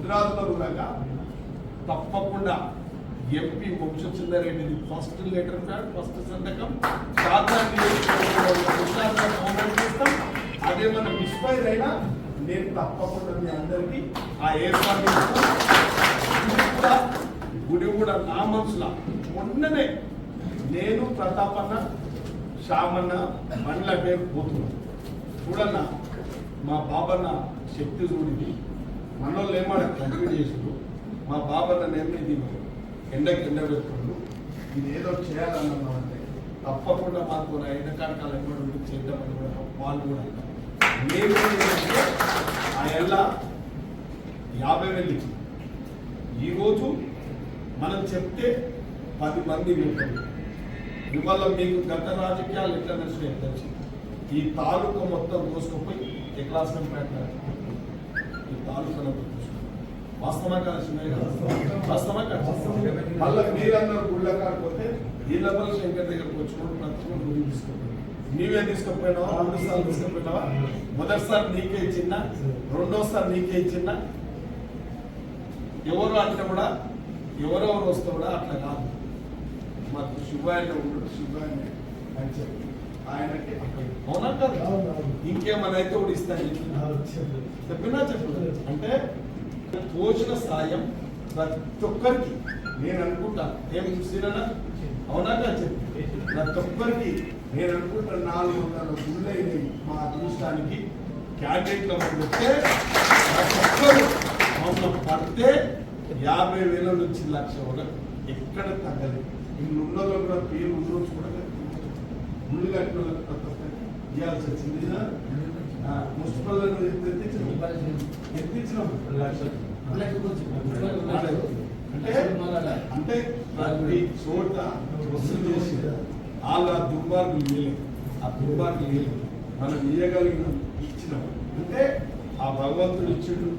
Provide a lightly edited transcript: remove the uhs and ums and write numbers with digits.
గుజరాత్లో కూడా తప్పకుండా ఎంపీ వంశచంద్రారెడ్డిది ఫస్ట్ లెటర్ ప్యాడ్ ఫస్ట్ సంతకం చేస్తాం. అదే మన మిస్ఫైర్ అయినా నేను తప్పకుండా మీ అందరికీ ఆ ఏర్పాటు గుడి కూడా నా మనసులా మొన్ననే నేను ప్రతాపన్న శ్యామన్న బండ్ల పేరు పోతున్నాను చూడన్న మా బాబన్న శక్తి చూడింది మనోళ్ళు ఏమో కంప్లీట్ చేసారు. మా బాబన్న నేర్మది ఎండకి పెట్టుకోండు ఇది ఏదో చేయాలన్నా అంటే తప్పకుండా మాకు ఎండకాడకాల ఎంబడి చేద్దామని కూడా వాళ్ళు కూడా నేను ఆ ఎల్ల 50,000 ఈరోజు మనం చెప్తే 10 మంది వింటారు. ఇవాళ మీకు గత రాజకీయాలు ఎట్లా నచ్చినాయి తెలిసి ఈ తాలూకా మొత్తం దోసుకుపోయి ఏ క్లాస్ ఈ తాలూకాలో వాస్తవా కాదు వాస్తవా కాదు. మళ్ళీ మీరందరూ గుళ్ళ కాకపోతే ఈ లెవెల్ శంకర్ దగ్గరకు వచ్చినప్పుడు ప్రతి గుడి తీసుకుపోయి నీవేం తీసుకుపోయినావా 2 సార్లు తీసుకుపోయినావా? మొదటిసారి నీకే ఇచ్చిందా, రెండోసారి నీకే ఇచ్చిందా? ఎవరు అంటే కూడా ఎవరెవరు వస్తే కూడా అట్లా కాదు. మాకు శివాయన ఉన్నాడు శివాయన అని చెప్పి ఆయనకి అవునా కాదు ఇంకేమన్నా అయితే కూడా ఇస్తాను చెప్పినా చెప్పలేదు. అంటే పోషణ సాయం ప్రతి ఒక్కరికి నేను అనుకుంటా ఏం సీరనా అవునా కాదు చెప్పి ప్రతి ఒక్కరికి నేను అనుకుంటా 400 గుళ్ళైనవి మా అదృష్టానికి క్యాండిడేట్లో వస్తే ప్రతి ఒక్కరు మమ్మల్ని పడితే 50,000 నుంచి 1,00,000 వరకు ఎక్కడ తగ్గలేదు. ఇల్లు ఉన్నదో కూడా పేరు ఉండొచ్చు కూడా ముళ్ళు కట్టిన ప్రతి ఒక్కరికి ఇవ్వాల్సి వచ్చింది. మున్సిపల్ ఎత్తించినాం అంటే ప్రతి చోట వసూలు చేసి వాళ్ళ దుర్మార్గులు వేయలేదు. ఆ దుర్మార్గులు వేయలేదు మనం ఇవ్వగలిగిన ఇచ్చినాం అంటే ఆ భగవంతుడు ఇచ్చిండు.